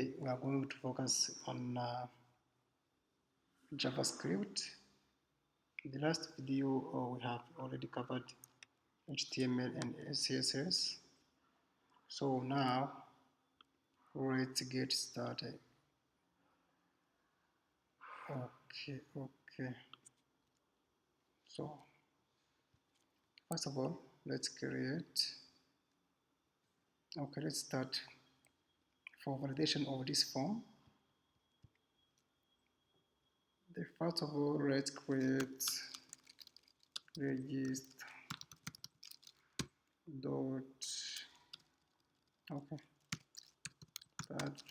We are going to focus on JavaScript. In the last video, we have already covered HTML and CSS. So now, let's get started. Okay. So, first of all, let's start. For validation of this form, first of all, let's create register dot that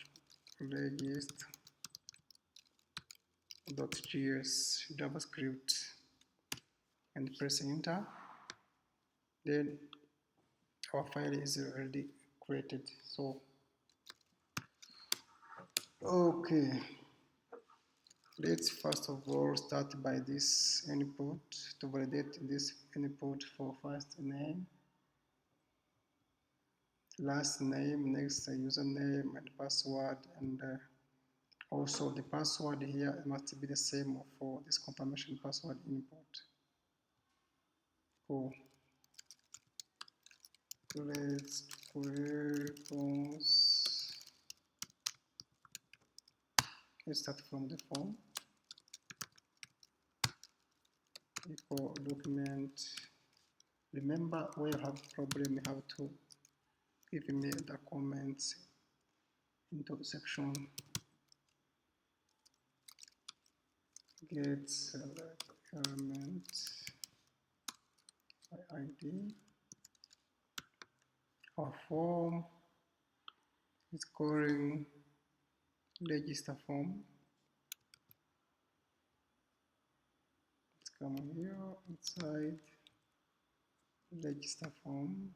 register .js JavaScript and press enter. Then our file is already created. So let's first of all start by this input to validate this input for first name, last name, next username and password, and also the password here must be the same for this confirmation password input. Cool. Let's start from the form. Equal document. Remember, when you have problem, you have to give me the comments into section. Get select element by ID. Our form is calling register form. Let's come here inside register form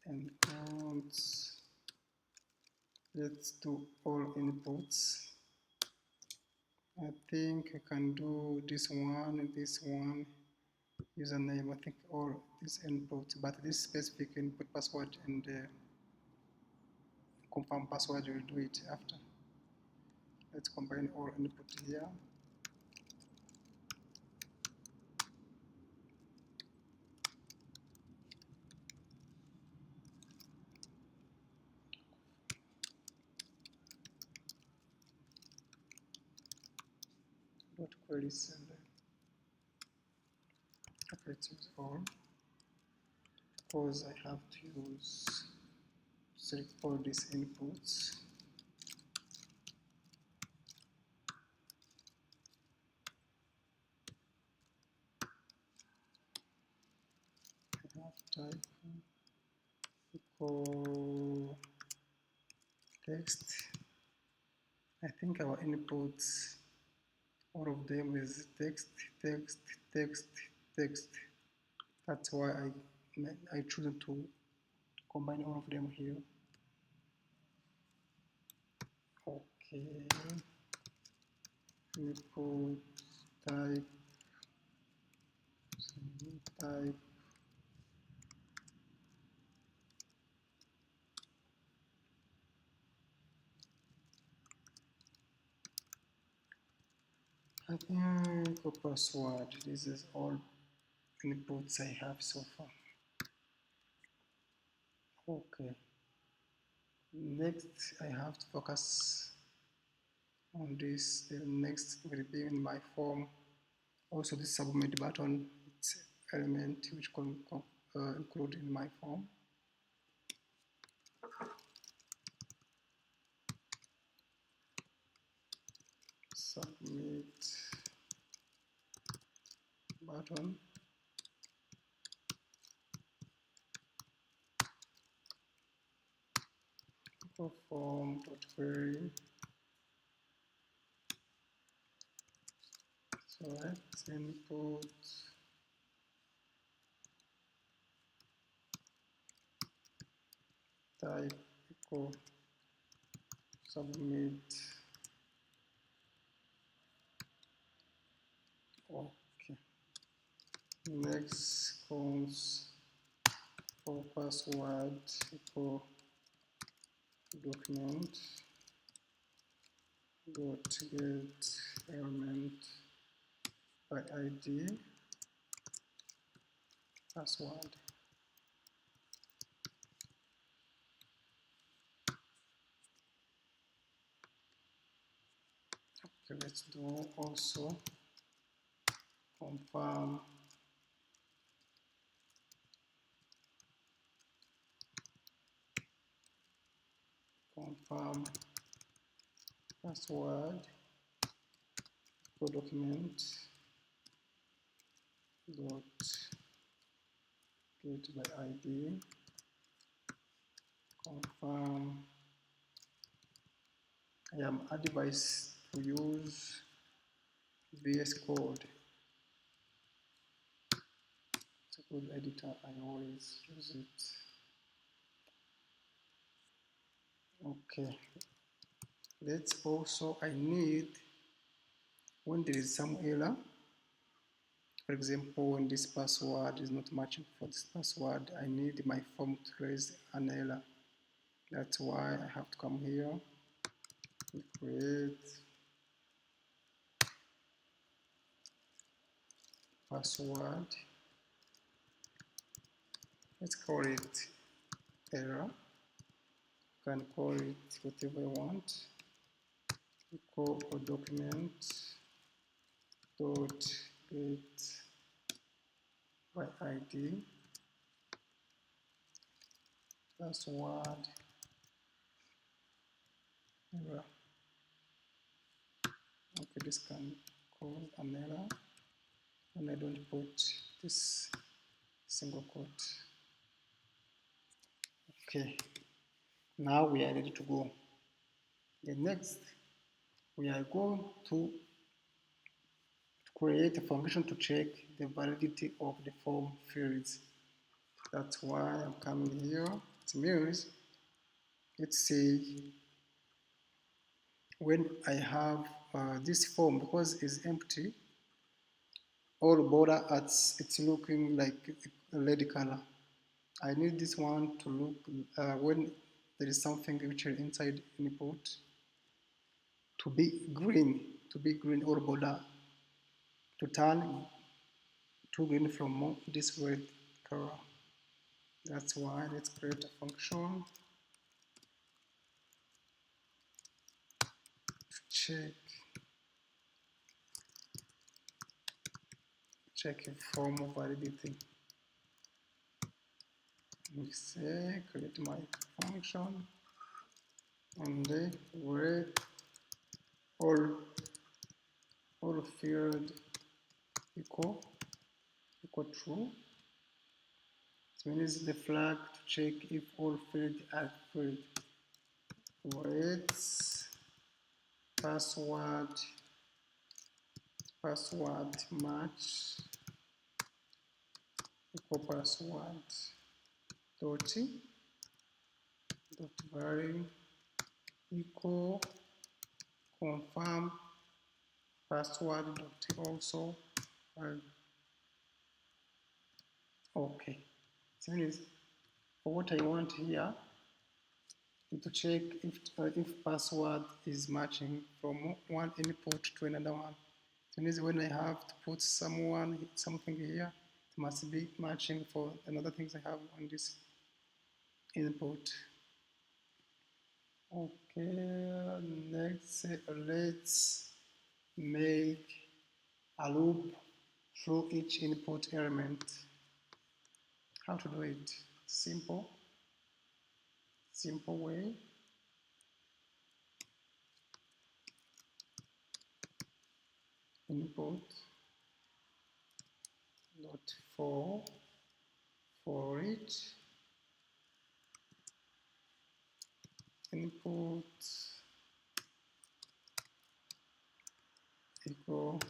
and counts. Let's do all inputs. I think I can do this one, username, I think all these inputs, but this specific input password and confirm password will do it after. Let's combine all input here. Dot query sender. Let's use all because I have to select all these inputs. I have type equal text. I think our inputs, all of them is text. That's why I choose to combine all of them here. Okay. Input type. I think a password. This is all inputs I have so far. Okay. Next, I have to focus on this. The next will be in my form. Also, this submit button, it's element which can include in my form. Submit button. Form.query. Select input. Type equal submit. Okay. Next comes for password equal document dot get element by id password. Okay, let's do also confirm password for document dot get by id confirm. I am advised to use VS Code. It's a code editor, I always use it. Okay, let's also, I need, when there is some error, for example, when this password is not matching for this password, I need my form to raise an error. That's why I have to come here, create password. Let's call it error. You can call it whatever you want. Equal document dot get by id password error. Okay, this can cause an error when I don't put this single quote. Okay, now we are ready to go. The next, we are going to create a function to check the validity of the form fields. That's why I'm coming here. It means, let's say, when I have this form, because it's empty, all border it's looking like a red color. I need this one to look when there is something which is inside input to be green, or border to turn to green from this red color. That's why let's create a function to check form validity. We say create my function and where all field equal true. It means the flag to check if all fields are filled. Wait, password match equal password dot vary equal confirm password dot also vary. Okay, so for what I want here to check if password is matching from one input to another one. So means when I have to put something here, it must be matching for another things I have on this input. Okay, next let's make a loop through each input element. How to do it? Simple way. Input dot for each input equal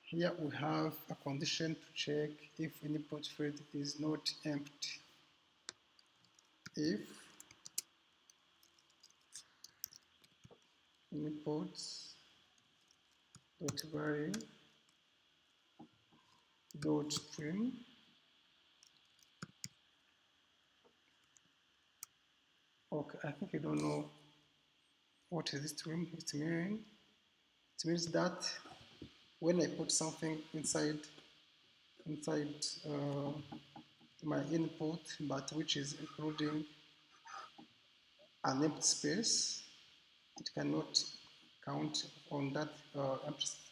here we have a condition to check if input field is not empty. If inputs dot vary dot string Okay, I think you don't know what is this term. It means that when I put something inside my input, but which is including an empty space, it cannot count on that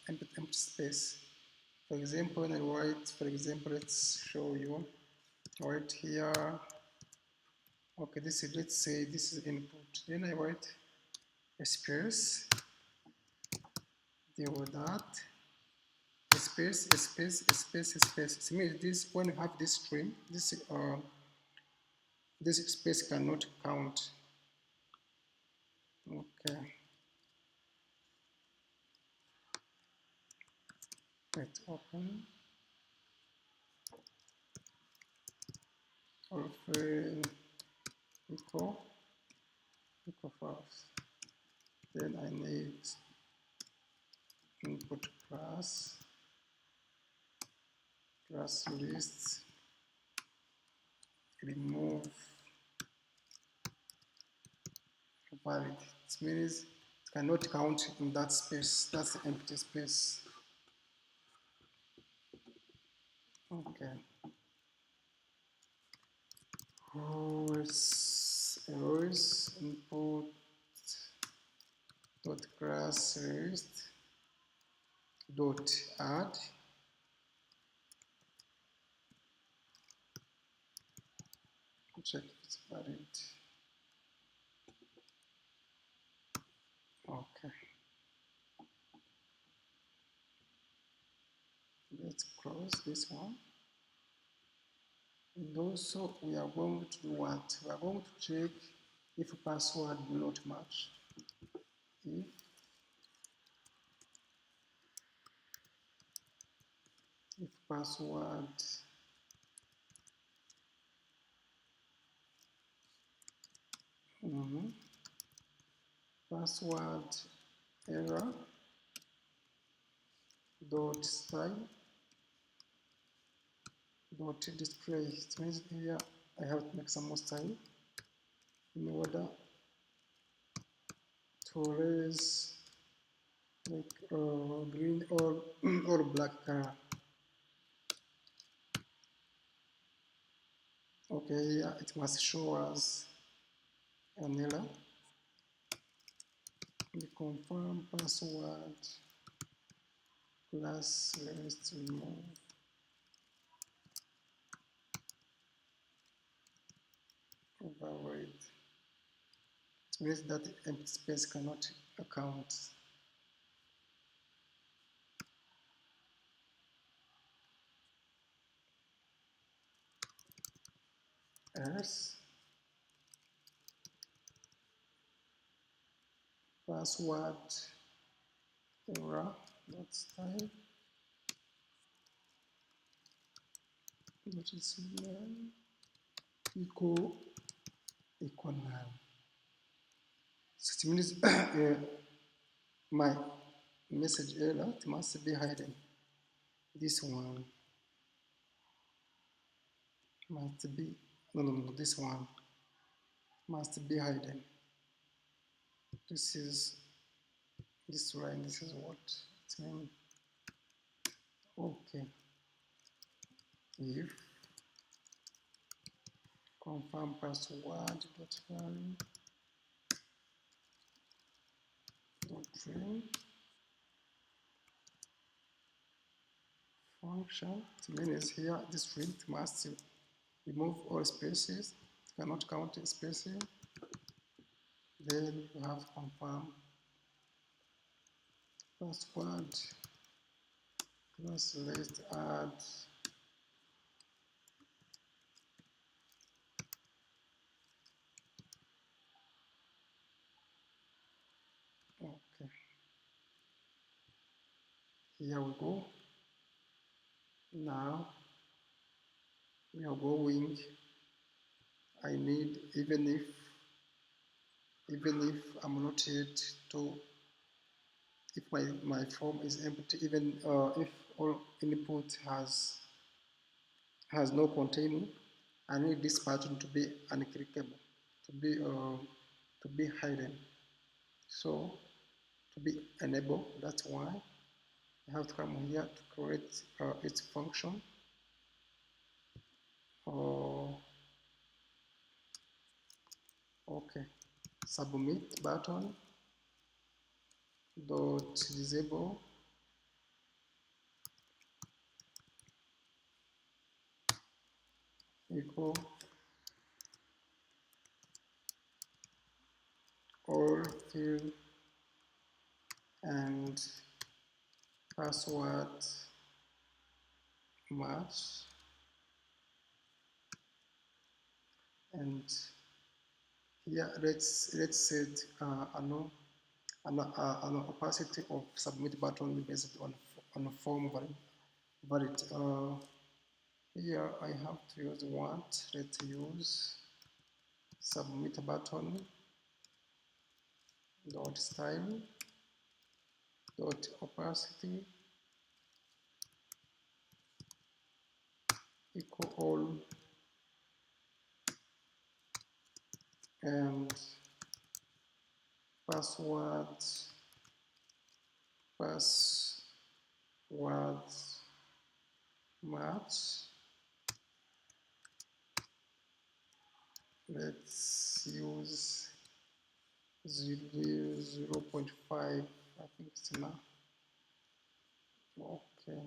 empty space. For example, when I write, for example, let's show you, write here, okay, this is, let's say this is input. Then I write a space, deal with that, a space, a space, a space, a space. It means this, when you have this string, this space cannot count. Okay, let's open. Orphan equal false. Then I need input class list, remove valid. It means it cannot count in that space. That's the empty space. Okay. Rows input dot class list dot add. Check if it's valid. Okay. Let's close this one. And also we are going to do what? We are going to check if password will not match. If password password error dot style dot display. It means here I have to make some more style in order to raise like green or or black color. Okay, here it must show us an error. The confirm password class list remove override. It means that empty space cannot account. Else password error dot style which is equal null. So it means my message error must be hidden. This one must be no, this one must be hidden. This is this line. This is what it means. Okay. If confirm password dot value dot string function, it means here this string must remove all spaces, cannot count spaces. Then you have confirm password class list add. Okay, here we go. Now we are going. I need even if I'm not yet to, if my form is empty, even if all input has no container, I need this pattern to be unclickable. to be hidden. So to be enabled, that's why I have to come here to create its function. Oh, okay. Submit button dot disable equal all field and password match, and here let's set an opacity of submit button based on form valid. Here I have to use what? Let's use submit button dot style dot opacity equal all and password match. Let's use 0.5. I think it's enough. Okay.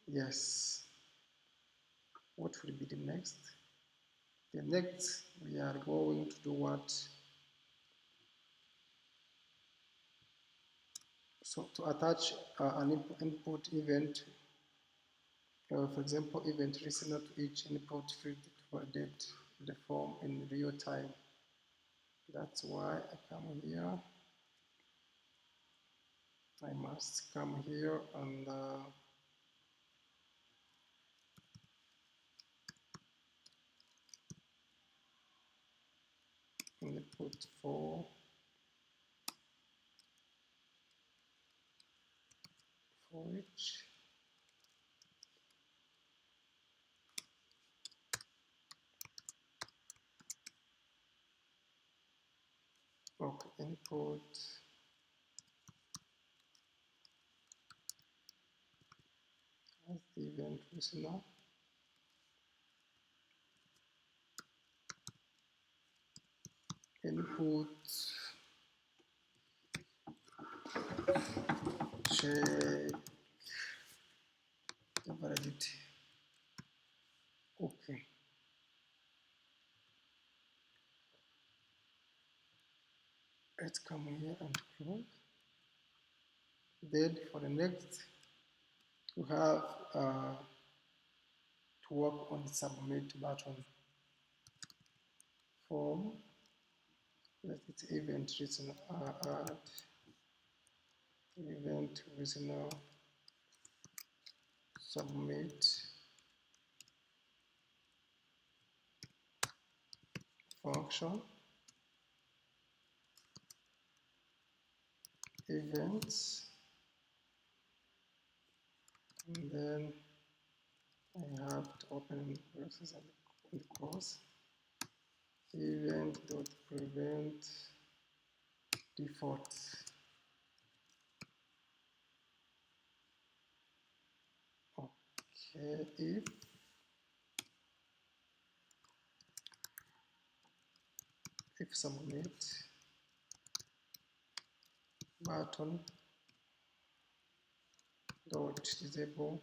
Yes. What will be the next? The next, we are going to do what? So to attach an input event, for example, event listener to each input field to validate the form in real time. That's why I come here. I must come here and input for each. Okay, input as the event listener. Input check the validity. Okay. Let's come here and close. Then for the next, we have to work on the submit button form. Let it event listener add event listener submit function events, and then I have to open braces and close event dot prevent default. Okay, if submit button dot disable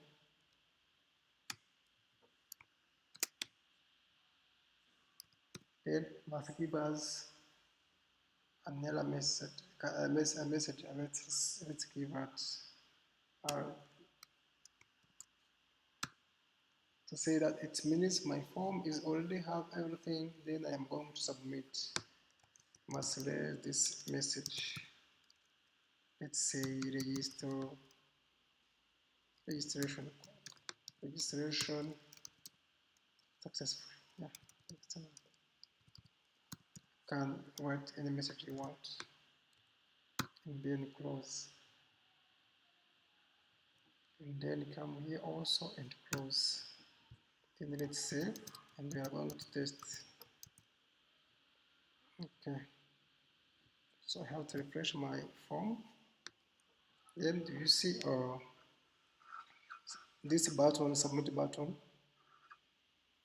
then must give us an error message, a message. Let's give it to say that it means my form is already have everything. Then I am going to submit. Must let this message. Let's say registration successful. Yeah, can write any message you want and then close, and then come here also and close. Then let's save, and we are going to test. Okay, so I have to refresh my form. Then do you see this button, submit button,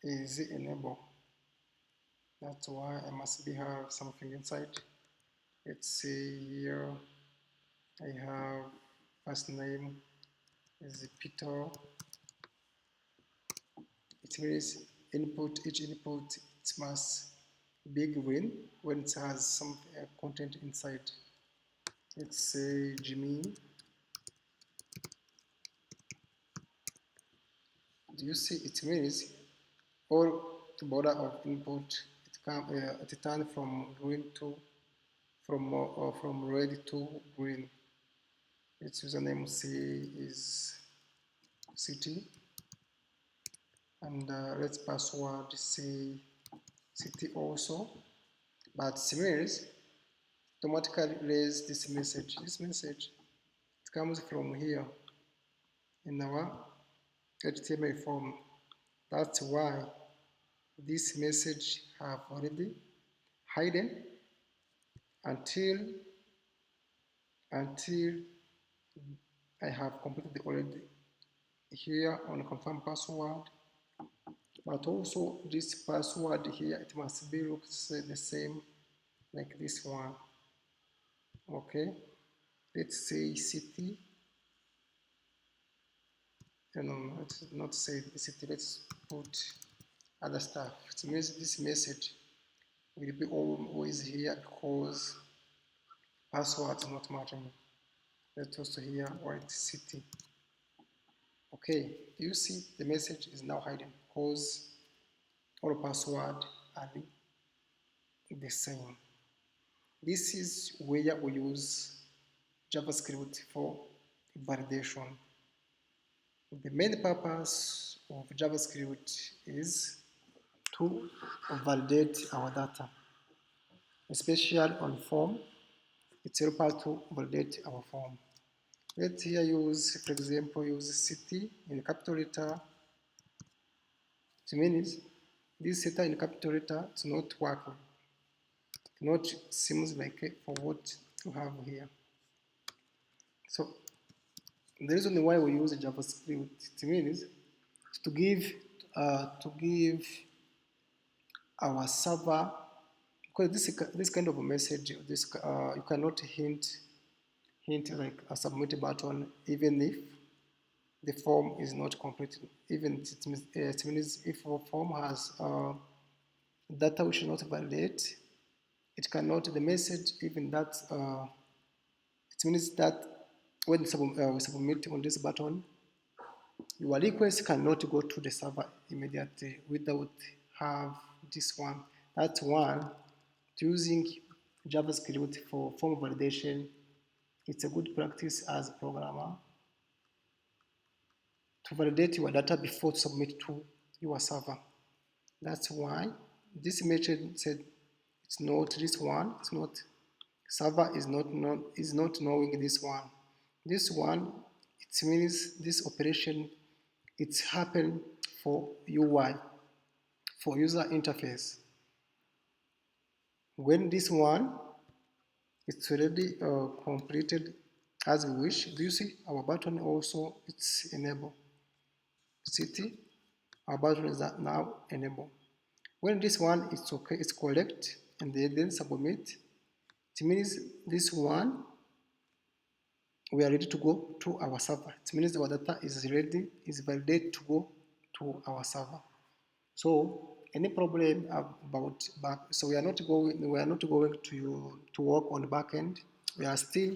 is enable? That's why I must be have something inside. Let's see here. I have first name is Peter. It means input, each input it must be green when it has some content inside. Let's say Jimmy. Do you see? It means all border of input it turn from green to from red to green. Its username C is city, and let's password say city also. But similarly, automatically raise this message. This message it comes from here in our HTML form. That's why this message have already hidden until I have completed already here on confirm password. But also this password here it must be looks the same like this one. Okay, let's say city. No, let's not say city. Let's put other stuff. It means this message will be always here because password is not matching. Let's also here white city. Okay, you see the message is now hidden because all password are the same. This is where we use JavaScript for validation. The main purpose of JavaScript is to validate our data, especially on form. It's helpful to validate our form. Let's here use, for example, use city in capital letter. It means this letter in capital letter is not working. Not seems like for what to have here. So the reason why we use JavaScript it means to give to give our server because this kind of a message this you cannot hint like a submit button even if the form is not completed. Even it means if a form has data we should not validate, it cannot the message even that it means that when we submit on this button, your request cannot go to the server immediately without have this one. That's one. Using JavaScript for form validation, it's a good practice as a programmer to validate your data before to submit to your server. That's why this method said it's not this one, it's not server is not knowing this one. This one it means this operation it's happened for UI for user interface. When this one it's already completed as we wish. Do you see our button also it's enable city our button is now enable. When this one is okay it's correct and then submit it means this one we are ready to go to our server. It means our data is ready is validated to go to our server. So any problem about back so we are not going to work on the back end. We are still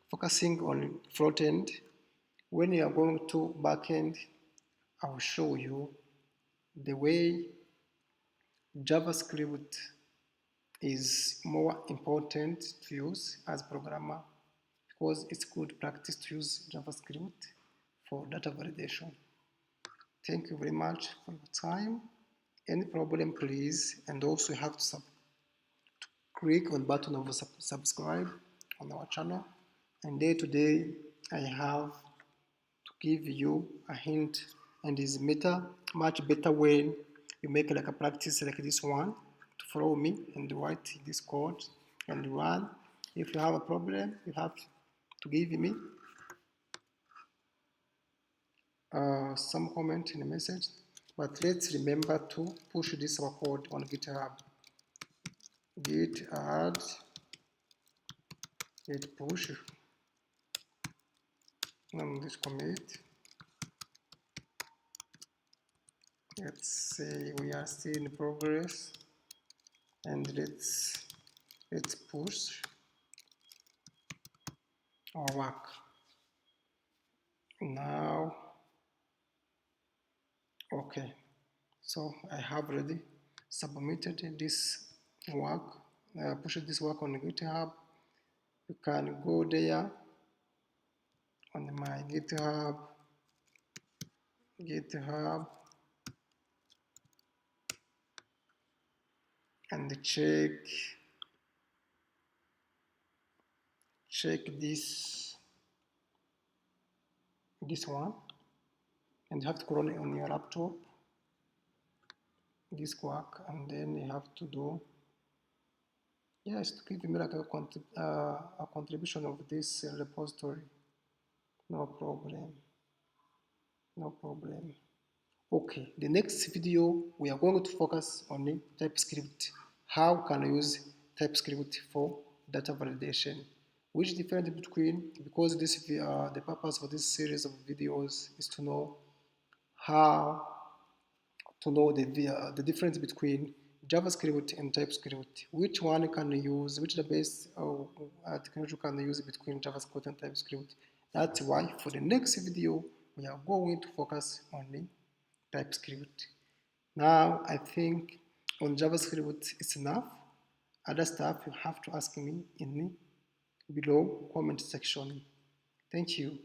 focusing on front end. When you are going to back end, I will show you the way JavaScript is more important to use as programmer because it's good practice to use JavaScript for data validation. Thank you very much for your time. Any problem please and also you have to click on button of subscribe on our channel and day to day I have to give you a hint and is much better when you make like a practice like this one to follow me and write this code and run. If you have a problem, you have to give me some comment in the message. But let's remember to push this our code on GitHub. Git add, git push, and this commit. Let's say we are still in progress, and let's push our work. Now, okay, so I have already submitted this work, pushed this work on GitHub. You can go there on my GitHub, and check this one, and you have to run it on your laptop, this work, and then you have to do, yes, to give me like a contribution of this repository. No problem, no problem. Okay, the next video we are going to focus on the TypeScript. How can I use TypeScript for data validation? Which difference between, because the purpose for this series of videos is to know how to know the difference between JavaScript and TypeScript. Which one can you use? Which is the best technology can you use between JavaScript and TypeScript? That's why for the next video we are going to focus on the TypeScript. Now I think on JavaScript it's enough. Other stuff you have to ask me in the below comment section. Thank you.